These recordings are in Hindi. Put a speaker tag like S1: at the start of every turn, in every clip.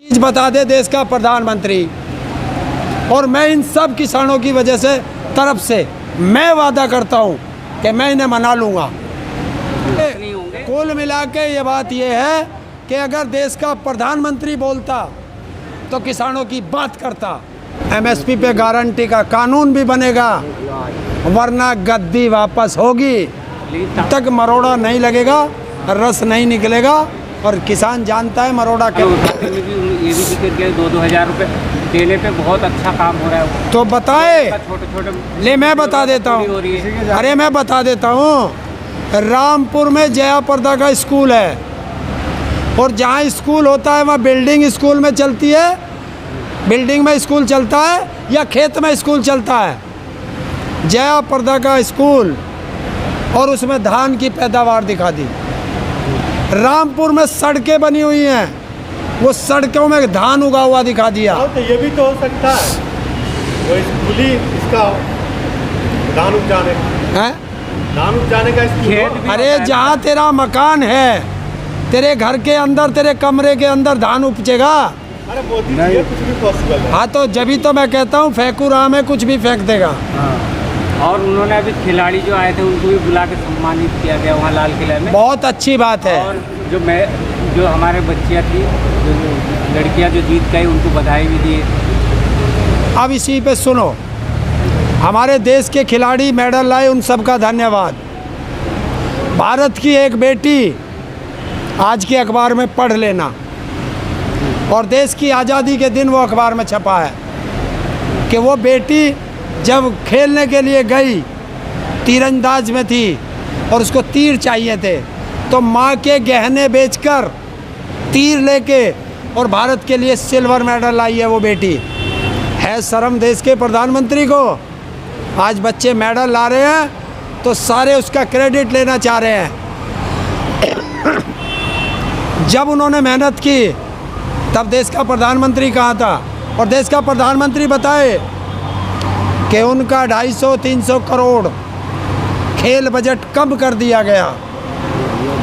S1: चीज बता दे देश का प्रधानमंत्री। और मैं इन सब किसानों की वजह से तरफ से मैं वादा करता हूं कि मैं इन्हें मना लूँगा। कुल मिला के ये बात ये है कि अगर देश का प्रधानमंत्री बोलता तो किसानों की बात करता। एमएसपी पे गारंटी का कानून भी बनेगा, वरना गद्दी वापस होगी। तब तक मरोड़ा नहीं लगेगा, रस नहीं निकलेगा। और किसान जानता है मरोड़ा क्या होता है।
S2: ये भी जिक्र किया 2,000 रुपये देने पे बहुत अच्छा काम हो रहा है।
S1: तो बताए,
S2: छोटे छोटे
S1: ले मैं बता देता हूँ। अरे मैं बता देता हूँ, रामपुर में जया प्रदा का स्कूल है, और जहाँ स्कूल होता है वहाँ बिल्डिंग स्कूल में चलती है, बिल्डिंग में स्कूल चलता है या खेत में स्कूल चलता है। जया प्रदा का स्कूल, और उसमें धान की पैदावार दिखा दी। रामपुर में सड़कें बनी हुई हैं, वो सड़कों में धान उगा हुआ दिखा दिया।
S3: तो ये भी तो हो सकता है वो स्कूली इसका धान उपजाने
S1: हैं?
S3: धान उपजाने का स्कूल।
S1: अरे जहाँ तेरा मकान है, तेरे घर के अंदर, तेरे कमरे के अंदर धान उपजेगा।
S3: अरे मोदी जी ये कुछ भी पॉसिबल है।
S1: हाँ, तो जब ही तो मैं कहता हूँ फेंकू राह में कुछ भी फेंक देगा।
S2: और उन्होंने अभी खिलाड़ी जो आए थे उनको भी बुला के सम्मानित किया गया वहाँ लाल किला में।
S1: बहुत अच्छी बात है।
S2: और जो हमारे बच्चियाँ थी, जो लड़कियाँ जो जीत गई, उनको बधाई भी दी।
S1: अब इसी पे सुनो, हमारे देश के खिलाड़ी मेडल लाए, उन सबका धन्यवाद। भारत की एक बेटी, आज के अखबार में पढ़ लेना, और देश की आज़ादी के दिन वो अखबार में छपा है कि वो बेटी जब खेलने के लिए गई, तीरंदाज में थी और उसको तीर चाहिए थे, तो माँ के गहने बेचकर तीर लेके और भारत के लिए सिल्वर मेडल लाई है वो बेटी। है शर्म देश के प्रधानमंत्री को। आज बच्चे मेडल ला रहे हैं तो सारे उसका क्रेडिट लेना चाह रहे हैं। जब उन्होंने मेहनत की तब देश का प्रधानमंत्री कहाँ था? और देश का प्रधानमंत्री बताए कि उनका 250-300 करोड़ खेल बजट कम कर दिया गया,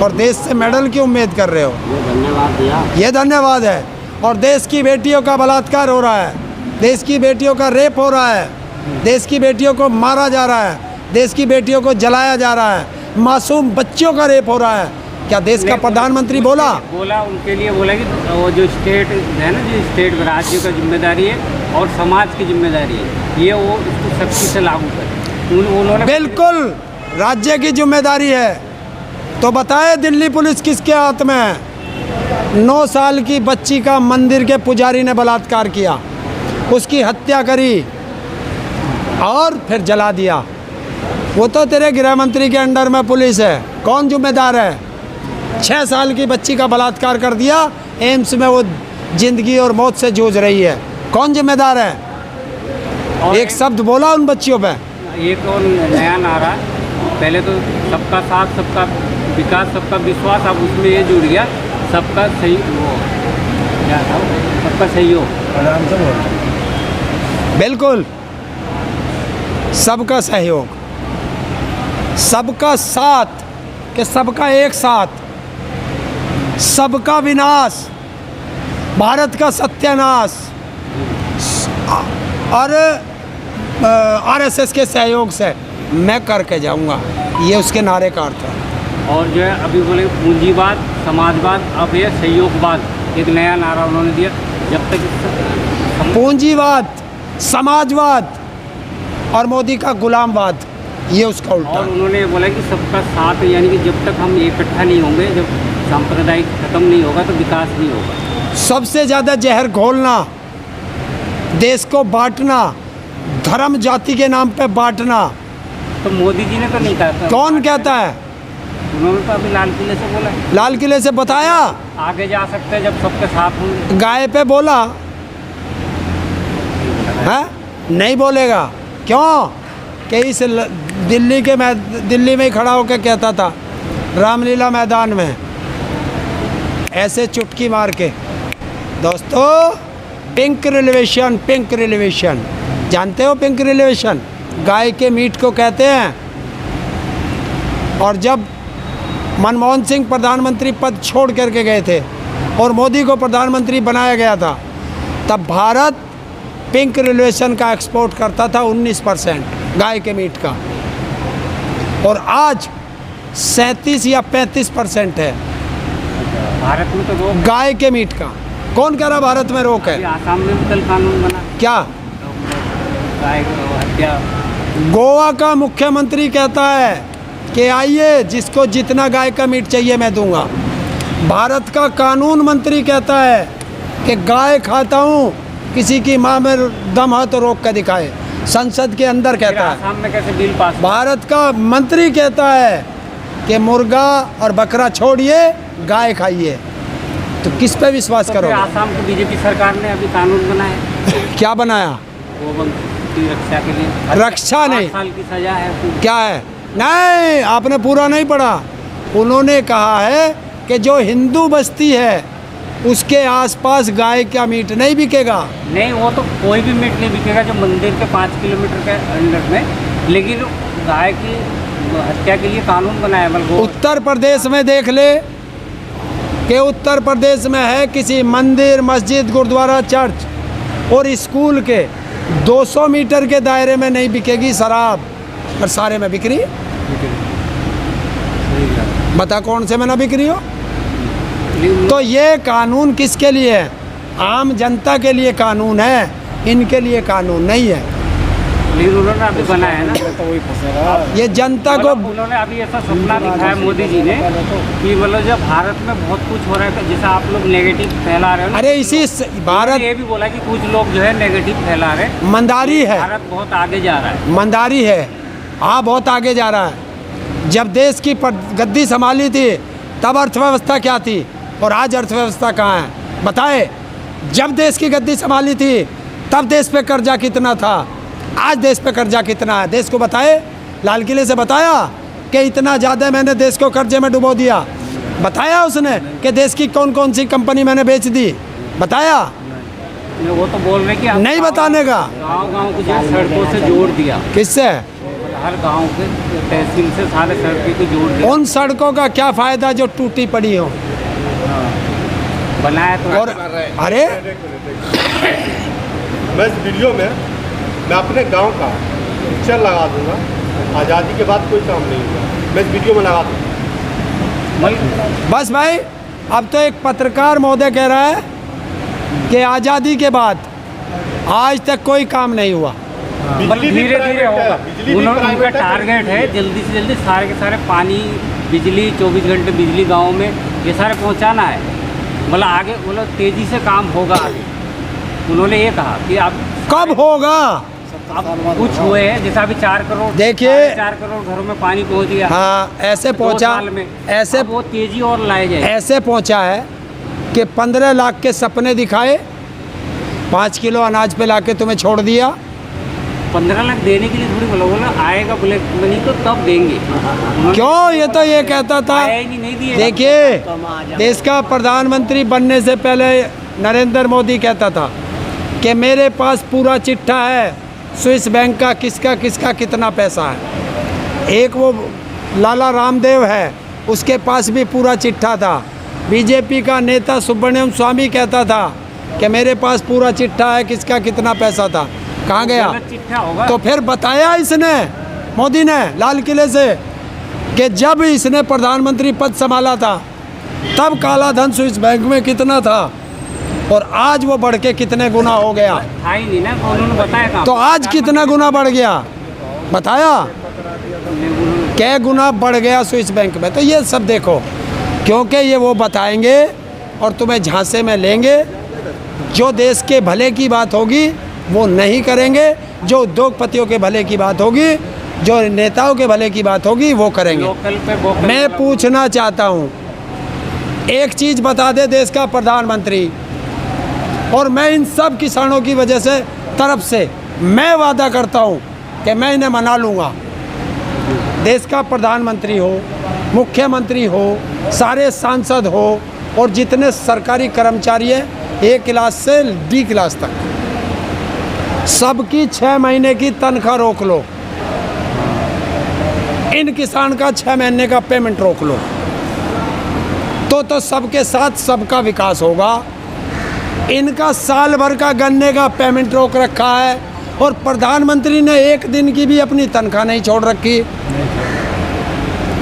S1: और देश से मेडल की उम्मीद कर रहे हो। ये धन्यवाद है। और देश की बेटियों का बलात्कार हो रहा है, देश की बेटियों का रेप हो रहा है, देश की बेटियों को मारा जा रहा है, देश की बेटियों को जलाया जा रहा है, मासूम बच्चों का रेप हो रहा है। क्या देश का प्रधानमंत्री बोला
S2: उनके लिए बोला कि वो जो स्टेट है ना, जो स्टेट राज्य का जिम्मेदारी है और समाज की जिम्मेदारी है, ये वो उसको सख्ती से लागू करें। उन्होंने
S1: बिल्कुल राज्य की जिम्मेदारी है। तो बताए दिल्ली पुलिस किसके हाथ में है? 9 साल की बच्ची का मंदिर के पुजारी ने बलात्कार किया, उसकी हत्या करी और फिर जला दिया। वो तो तेरे गृह मंत्री के अंडर में पुलिस है, कौन जिम्मेदार है? 6 साल की बच्ची का बलात्कार कर दिया, एम्स में वो जिंदगी और मौत से जूझ रही है, कौन जिम्मेदार है? एक शब्द बोला उन बच्चियों पे?
S2: एक और नया नारा, पहले तो सबका साथ, सबका विकास, सबका विश्वास, अब उसमें ये जुड़ गया सबका सही, वो क्या था, सबका सहयोग।
S1: आराम से बोल। बिल्कुल, सबका सहयोग, सबका साथ, कि सबका एक साथ, सबका विनाश, भारत का सत्यानाश, और आरएसएस के सहयोग से मैं करके जाऊंगा। ये उसके नारे का अर्थ है।
S2: और जो है अभी बोले पूंजीवाद, समाजवाद, अब ये सहयोगवाद, एक नया नारा उन्होंने दिया। जब तक
S1: पूंजीवाद, समाजवाद और मोदी का गुलामवाद, ये उसका उल्टा।
S2: और उन्होंने बोला कि सबका साथ, यानी कि जब तक हम इकट्ठा नहीं होंगे, जब सांप्रदायिक खत्म नहीं होगा तो विकास नहीं होगा।
S1: सबसे ज़्यादा जहर घोलना, देश को बांटना, धर्म जाति के नाम पे बांटना,
S2: तो मोदी जी ने तो नहीं कहा।
S1: कौन कहता है?
S2: उन्होंने तो अभी लाल किले से बोला,
S1: लाल किले से बताया
S2: आगे जा सकते हैं जब सबके साथ होंगे।
S1: गाय पे बोला है? नहीं बोलेगा। क्यों? कि इस दिल्ली में ही खड़ा होकर कहता था रामलीला मैदान में, ऐसे चुटकी मार के। दोस्तों, पिंक रिजर्वेशन, पिंक रिजर्वेशन जानते हो? पिंक रिजर्वेशन गाय के मीट को कहते हैं। और जब मनमोहन सिंह प्रधानमंत्री पद छोड़ करके गए थे और मोदी को प्रधानमंत्री बनाया गया था, तब भारत पिंक रिलेशन का एक्सपोर्ट करता था 19% गाय के मीट का, और आज 37 या 35% है
S2: भारत में तो रोक,
S1: गाय के मीट का। कौन कह रहा भारत में रोक
S2: अभी
S1: है?
S2: आसाम में भी कल कानून बना,
S1: क्या?
S2: गाय को हत्या।
S1: गोवा का मुख्यमंत्री कहता है कि आइए, जिसको जितना गाय का मीट चाहिए मैं दूंगा। भारत का कानून मंत्री कहता है कि गाय खाता हूँ, किसी की माँ में दम है तो रोक कर दिखाए। संसद के अंदर
S2: फिर
S1: कहता है।
S2: आसाम में कैसे बिल पास हुआ?
S1: भारत का मंत्री कहता है कि मुर्गा और बकरा छोड़िए, गाय खाइए। तो किस पे विश्वास
S2: तो फिर
S1: करोगे?
S2: आसाम की बीजेपी सरकार ने अभी कानून बनाया
S1: क्या बनाया?
S2: गोवंश की रक्षा के लिए।
S1: रक्षा नहीं।
S2: 8 साल की सजा है उसको।
S1: क्या है? नहीं, आपने पूरा नहीं पढ़ा। उन्होंने कहा है कि जो हिंदू बस्ती है उसके आसपास गाय का मीट नहीं बिकेगा।
S2: नहीं, वो तो कोई भी मीट नहीं बिकेगा जो मंदिर के 5 किलोमीटर के अंदर में, लेकिन गाय की हत्या के लिए कानून बनाया। मतलब
S1: उत्तर प्रदेश में देख ले कि उत्तर प्रदेश में है किसी मंदिर, मस्जिद, गुरुद्वारा, चर्च और स्कूल के 200 मीटर के दायरे में नहीं बिकेगी शराब, और सारे में बिक रही है। बता कौन से में ना बिक रही हो? तो ये कानून किसके लिए है? आम जनता के लिए कानून है, इनके लिए कानून नहीं है।
S2: लेकिन उन्होंने अभी बनाया है ना,
S1: ये जनता को
S2: मतलब उन्होंने अभी ऐसा सपना दिखाया मोदी जी ने कि मतलब जब भारत में बहुत कुछ हो रहा है, जैसा आप लोग नेगेटिव फैला रहे हो ना,
S1: अरे इसी भारत
S2: ये भी बोला कि कुछ लोग जो है नेगेटिव फैला रहे हैं।
S1: मंदारी है,
S2: भारत बहुत आगे जा रहा है।
S1: मंदारी है। हाँ, बहुत आगे जा रहा है। जब देश की गद्दी संभाली थी तब अर्थव्यवस्था क्या थी और आज अर्थव्यवस्था कहाँ है? बताए। जब देश की गद्दी संभाली थी तब देश पे कर्जा कितना था, आज देश पे कर्जा कितना है? देश को बताए। लाल किले से बताया कि इतना ज़्यादा मैंने देश को कर्जे में डुबो दिया? बताया उसने कि देश की कौन कौन सी कंपनी मैंने बेच दी? बताया?
S2: वो तो बोल रहे कि अब
S1: नहीं बताने का।
S2: गाँव को जो है सड़कों से जोड़ दिया,
S1: किससे?
S2: हर गांव के तहसील से सारे सड़कों को जोड़ दिया।
S1: उन सड़कों का क्या फ़ायदा जो टूटी पड़ी हो?
S2: बनाया तो
S1: और अरे
S3: मैं इस वीडियो में मैं अपने गांव का पिक्चर लगा दूंगा। आज़ादी के बाद कोई काम नहीं हुआ, मैं इस वीडियो में लगा दूंगा।
S1: बस भाई, अब तो एक पत्रकार महोदय कह रहा है कि आज़ादी के बाद आज तक कोई काम नहीं हुआ।
S2: मतलब धीरे धीरे होगा। उनका टारगेट है जल्दी से जल्दी सारे के सारे पानी, बिजली, 24 घंटे बिजली गांव में ये सारे पहुंचाना है। मतलब आगे मतलब तेज़ी से काम होगा आगे। उन्होंने ये कहा कि अब
S1: कब होगा?
S2: अब कुछ हुए हैं, जैसा अभी 4 करोड़,
S1: देखिए,
S2: 4 करोड़ घरों में पानी पहुंच गया।
S1: हाँ, ऐसे
S2: 2
S1: पहुंचा,
S2: साल में।
S1: ऐसे
S2: अब वो तेज़ी और लाए जाए।
S1: ऐसे पहुंचा है कि 15 लाख के सपने दिखाए, 5 किलो अनाज पे लाके तुम्हें छोड़ दिया।
S2: 15 लाख देने के लिए थोड़ी बोला आएगा ब्लैक मनी तो तब देंगे।
S1: क्यों? ये तो ये कहता था।
S2: आया ही नहीं दिए।
S1: देखिए, देश का प्रधानमंत्री बनने से पहले नरेंद्र मोदी कहता था कि मेरे पास पूरा चिट्ठा है स्विस बैंक का, किसका किसका कितना पैसा है। एक वो लाला रामदेव है, उसके पास भी पूरा चिट्ठा था। बीजेपी का नेता सुब्रमण्यम स्वामी कहता था कि मेरे पास पूरा चिट्ठा है, किसका कितना पैसा था। कहाँ गया?
S2: गलत चिट्ठा होगा।
S1: तो फिर बताया इसने, मोदी ने, लाल किले से, कि जब इसने प्रधानमंत्री पद संभाला था तब काला धन स्विस बैंक में कितना था और आज वो बढ़ के कितने गुना हो गया।
S2: था ही नहीं ना, तो उन्होंने बताया कहाँ?
S1: तो आज कितना गुना बढ़ गया बताया? क्या गुना बढ़ गया स्विस बैंक में? तो ये सब देखो, क्योंकि ये वो बताएंगे और तुम्हें झांसे में लेंगे। जो देश के भले की बात होगी वो नहीं करेंगे, जो उद्योगपतियों के भले की बात होगी, जो नेताओं के भले की बात होगी वो करेंगे।
S2: लोकल पे वोकल
S1: मैं
S2: पे
S1: पूछना चाहता हूँ, एक चीज़ बता दे देश का प्रधानमंत्री, और मैं इन सब किसानों की वजह से तरफ से मैं वादा करता हूँ कि मैं इन्हें मना लूँगा। देश का प्रधानमंत्री हो, मुख्यमंत्री हो, सारे सांसद हो और जितने सरकारी कर्मचारी हैं A क्लास से D क्लास तक, सबकी 6 महीने की तनख्वाह रोक लो। इन किसान का 6 महीने का पेमेंट रोक लो, तो सबके साथ सबका विकास होगा। इनका साल भर का गन्ने का पेमेंट रोक रखा है और प्रधानमंत्री ने एक दिन की भी अपनी तनख्वाह नहीं छोड़ रखी।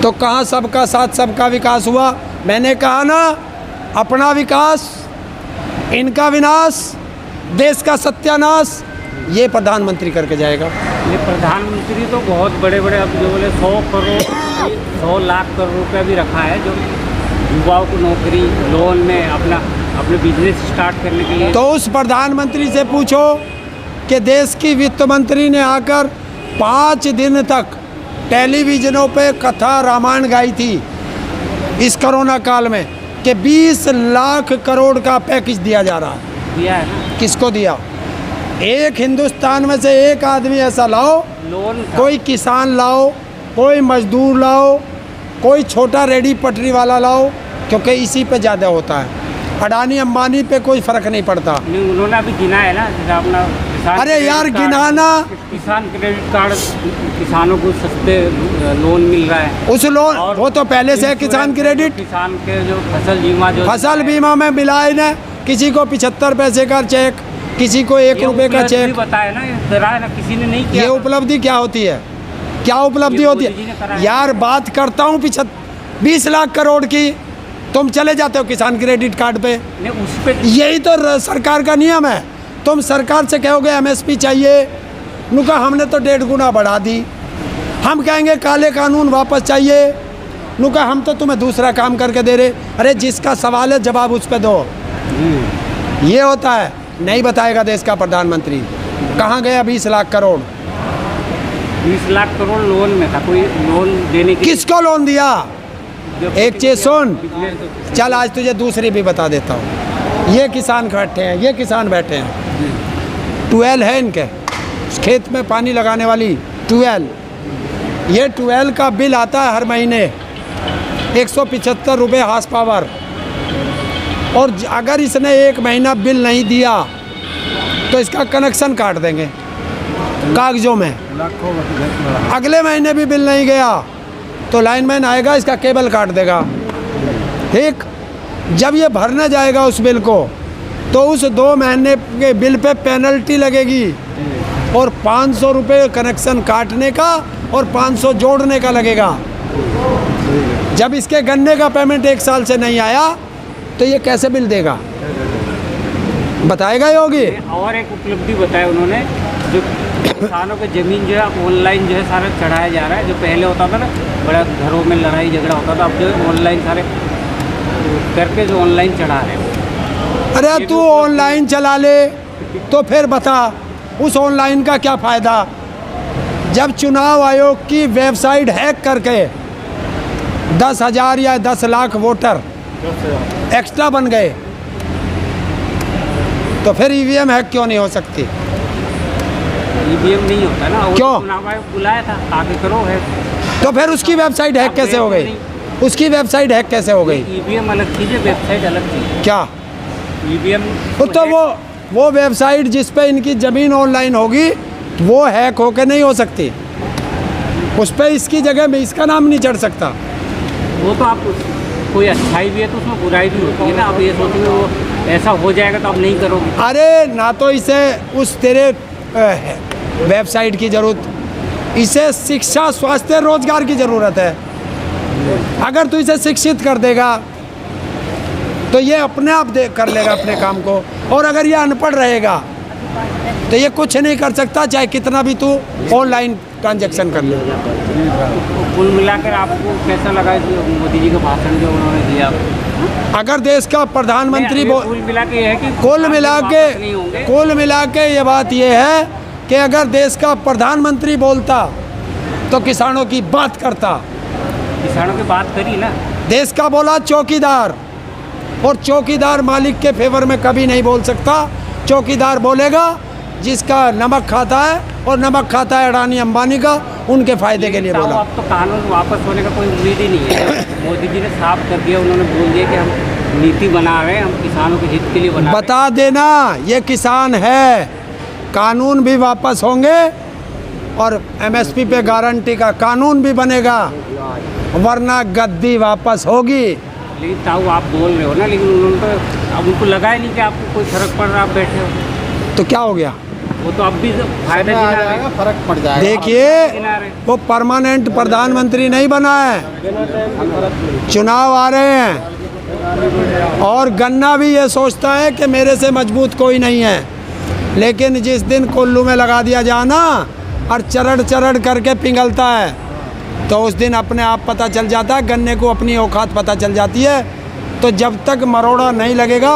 S1: तो कहाँ सबका साथ सबका विकास हुआ? मैंने कहा ना, अपना विकास, इनका विनाश, देश का सत्यानाश, ये प्रधानमंत्री करके जाएगा।
S2: ये प्रधानमंत्री तो बहुत बड़े बड़े, अब जो बोले 100 लाख करोड़ रुपया भी रखा है, जो युवाओं को नौकरी, लोन में अपने बिजनेस स्टार्ट करने के लिए।
S1: तो उस प्रधानमंत्री से पूछो कि देश की वित्त मंत्री ने आकर 5 दिन तक टेलीविजनों पे कथा रामायण गाई थी इस कोरोना काल में कि 20 लाख करोड़ का पैकेज दिया जा रहा है।
S2: दिया है ना?
S1: किसको दिया? एक हिंदुस्तान में से एक आदमी ऐसा लाओ,
S2: लोन
S1: कोई किसान लाओ, कोई मजदूर लाओ, कोई छोटा रेडी पटरी वाला लाओ, क्योंकि इसी पे ज़्यादा होता है। अडानी अंबानी पे कोई फ़र्क नहीं पड़ता।
S2: नहीं, उन्होंने अभी गिना है ना, जैसे अपना
S1: अरे यार, गिनाना,
S2: किसान क्रेडिट कार्ड, किसानों को सस्ते लोन मिल रहा है।
S1: उस लोन वो तो पहले से है। किसान क्रेडिट,
S2: किसान के जो फसल बीमा, जो
S1: फसल बीमा में मिलाए ना, किसी को 75 पैसे का चेक, किसी को 1 रुपये का चेक।
S2: बताया ना, कराया ना, किसी ने नहीं किया।
S1: ये उपलब्धि क्या होती है? क्या उपलब्धि होती है यार? बात करता हूँ 20 लाख करोड़ की, तुम चले जाते हो किसान क्रेडिट कार्ड पे।
S2: उस पे
S1: यही तो सरकार का नियम है। तुम सरकार से कहोगे MSP चाहिए, नुका हमने तो 1.5 गुना बढ़ा दी। हम कहेंगे काले कानून वापस चाहिए, नुका हम तो तुम्हें दूसरा काम करके दे रहे। अरे जिसका सवाल है जवाब उस पर दो। ये होता है। नहीं बताएगा देश का प्रधानमंत्री कहाँ गया 20 लाख करोड़।
S2: 20 लाख करोड़ लोन में था, कोई लोन देने की।
S1: किसको लोन दिया? एक चीज़ सुन, चल आज तुझे दूसरी भी बता देता हूँ। ये किसान बैठे हैं, ये किसान बैठे हैं, ट्यूबवेल है इनके, खेत में पानी लगाने वाली ट्यूबवेल। ये ट्यूबवेल का बिल आता है हर महीने 175 रुपये हार्स पावर। और अगर इसने 1 महीना बिल नहीं दिया तो इसका कनेक्शन काट देंगे कागजों में। अगले महीने भी बिल नहीं गया तो लाइनमैन आएगा, इसका केबल काट देगा। ठीक, जब ये भरने जाएगा उस बिल को तो उस 2 महीने के बिल पे पेनल्टी लगेगी और 500 रुपये कनेक्शन काटने का और 500 जोड़ने का लगेगा। जब इसके गन्ने का पेमेंट 1 साल से नहीं आया तो ये कैसे बिल देगा? बताएगा योगी।
S2: और एक उपलब्धि बताया उन्होंने, जो किसानों के ज़मीन जो है ऑनलाइन जो है सारा चढ़ाया जा रहा है। जो पहले होता था ना, बड़ा घरों में लड़ाई झगड़ा होता था, अब जो ऑनलाइन सारे करके जो ऑनलाइन चढ़ा रहे हैं।
S1: अरे तू ऑनलाइन चला ले तो फिर बता उस ऑनलाइन का क्या फ़ायदा? जब चुनाव आयोग की वेबसाइट हैक करके 10,000 या 10 लाख वोटर एक्स्ट्रा बन गए तो फिर EVM हैक क्यों नहीं हो सकती?
S2: EVM नहीं होता ना, वो
S1: क्यों?
S2: चुनाव आयोग बुलाया था, आगे करो है।
S1: तो फिर उसकी वेबसाइट हैक कैसे हो गई? उसकी वेबसाइट हैक कैसे हो गई?
S2: EVM अलग चीज़ है, वेबसाइट अलग चीज़ है।
S1: क्या
S2: EVM
S1: तो वो वेबसाइट जिस पे इनकी ज़मीन ऑनलाइन होगी वो हैक होके नहीं हो सकती। उस पर इसकी जगह में इसका नाम नहीं चढ़ सकता।
S2: वो तो आप कोई अच्छाई भी है तो उसमें बुराई भी होती है ना। आप ये सोचोगे वो ऐसा हो जाएगा तो आप नहीं करोगे।
S1: अरे ना तो इसे उस तेरे वेबसाइट की ज़रूरत, इसे शिक्षा, स्वास्थ्य, रोजगार की ज़रूरत है। अगर तू इसे शिक्षित कर देगा तो ये अपने आप कर लेगा अपने काम को। और अगर ये अनपढ़ रहेगा तो ये कुछ नहीं कर सकता, चाहे कितना भी तू ऑनलाइन ट्रांजैक्शन कर ले।
S2: कुल मिलाकर आपको कैसा लगा मोदी जी का भाषण जो उन्होंने दिया?
S1: अगर देश का प्रधानमंत्री
S2: कुल मिला के है कि
S1: कुल मिला के ये बात ये है कि अगर देश का प्रधानमंत्री बोलता तो किसानों की बात करता।
S2: किसानों की बात करी ना।
S1: देश का बोला चौकीदार, और चौकीदार मालिक के फेवर में कभी नहीं बोल सकता। चौकीदार बोलेगा जिसका नमक खाता है, और नमक खाता है अडानी अंबानी का, उनके फायदे के लिए बोला।
S2: अब तो कानून वापस होने का कोई उम्मीद ही नहीं है। मोदी जी ने साफ कर दिया, उन्होंने बोल दिया कि हम नीति बना रहे हैं, हम किसानों के हित के लिए बना रहे हैं।
S1: बता देना ये किसान है, कानून भी वापस होंगे और MSP पे गारंटी का कानून भी बनेगा, वरना गद्दी वापस होगी।
S2: लेकिन ताऊ आप बोल रहे हो ना, लेकिन उन्होंने तो अब उनको लगा ही नहीं कि आपको कोई फर्क पड़ रहा, आप बैठे हो।
S1: तो क्या हो गया?
S2: वो तो अब भी फायदा गिना रहे हैं।
S4: फर्क पड़ जाएगा।
S1: देखिए,
S2: गिना रहे हैं।
S1: वो परमानेंट प्रधानमंत्री नहीं बना है, चुनाव आ रहे हैं। और गन्ना भी ये सोचता है कि मेरे से मजबूत कोई नहीं है, लेकिन जिस दिन कोल्लू में लगा दिया जाए ना और चरड़ चरड़ करके पिघलता है, तो उस दिन अपने आप पता चल जाता है, गन्ने को अपनी औकात पता चल जाती है। तो जब तक मरोड़ा नहीं लगेगा,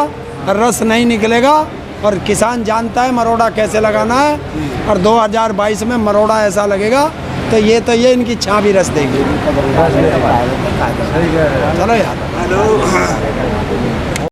S1: रस नहीं निकलेगा, और किसान जानता है मरोड़ा कैसे लगाना है, और 2022 में मरोड़ा ऐसा लगेगा तो ये इनकी छाँ भी रस देगी। चलो यार।